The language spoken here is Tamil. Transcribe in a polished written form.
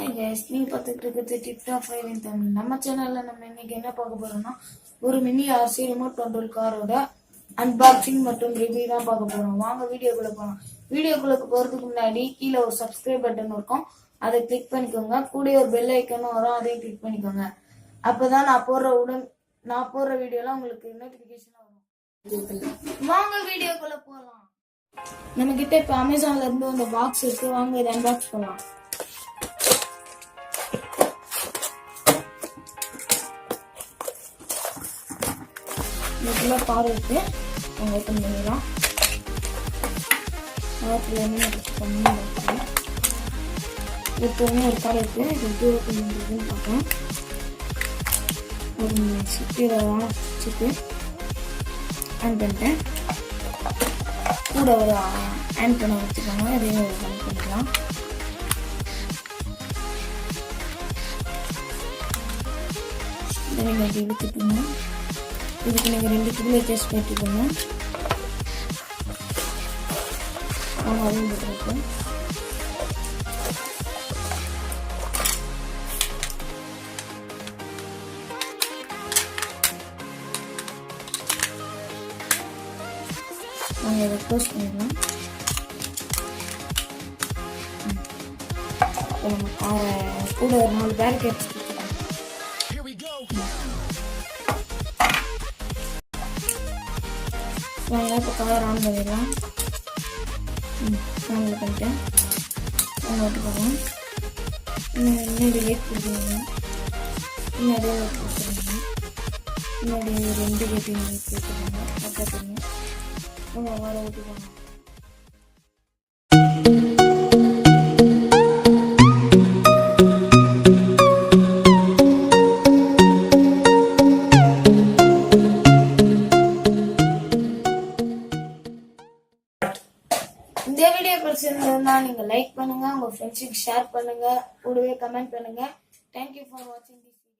ஹாய் கைஸ், நீங்க பார்த்துட்டு இருக்கிறது டிப்டாப் 5 இன் தமிழ். நம்ம சேனல்ல நம்ம இன்னைக்கு என்ன பார்க்க போறோம்னா, ஒரு மினி ஆர்சி ரிமோட் கண்ட்ரோல் காரோட அன்பாக்சிங் மற்றும் ரிவ்யூ தான் பார்க்க போறோம். வாங்க வீடியோக்குள்ள போகலாம். வீடியோக்குள்ள போறதுக்கு முன்னாடி கீழே ஒரு சப்ஸ்கிரைப் பட்டன் இருக்கும், அதை கிளிக் பண்ணிக்கோங்க. கூட ஒரு பெல் ஐக்கனும் வரும், அதையும் கிளிக் பண்ணிக்கோங்க. அப்பதான் நான் போடுற வீடியோலாம் உங்களுக்கு நோட்டிபிகேஷன் வரும். வாங்க வீடியோக்குள்ள போகலாம். நம்ம கிட்ட இப்ப அமேசான்ல இருந்து அந்த பாக்ஸ் இருக்கு. வாங்க இதை அன்பாக்ஸ் பண்ணலாம். இதுக்குள்ள கார் இருக்கு, அவங்க ஓப்பன் பண்ணிடலாம். எப்பவுமே ஒரு கார் இருக்கு, இது எப்படி ஓப்பன் பண்ணுறதுன்னு பார்க்கலாம். ஒரு சிப்பு ஆன் பண்ணிட்டேன். கூட ஒரு ஆன் பண்ண வச்சுக்கோங்க, இதையும் ஒரு ஆன் பண்ணிக்கலாம். இதை நீங்கள் இப்படி இழுத்துக்கோங்க. இதுக்கு நீங்கள் 2 கிலோ டேஸ்ட் பண்ணிக்கோங்க. அவங்க அதையும் போட்டுருக்கு. நாங்கள் இதை க்ளோஸ் பண்ணிடலாம். இப்போ நம்ம காரை கூட ஒரு 4 பேரிகேட்ஸ் வாங்க. இப்போ கலர் ஆன் பண்ணிடலாம். ஆன் பண்ணிட்டேன். ஓட்டுக்கோங்க. முன்னாடி லைட் கொடுத்துருங்க, முன்னாடியே லைட் கொடுத்துருங்க. முன்னாடி 2 கேட்டையும் லைட் கொடுத்துருங்க. பக்கத்துங்க உங்கள் வர ஓட்டுக்கோங்க. இந்த வீடியோ பிடிச்சிருந்ததுன்னா நீங்க லைக் பண்ணுங்க, உங்க ஃப்ரெண்ட்ஸுக்கு ஷேர் பண்ணுங்க, கூடவே கமெண்ட் பண்ணுங்க. தேங்க்யூ ஃபார் வாட்சிங் திஸ்.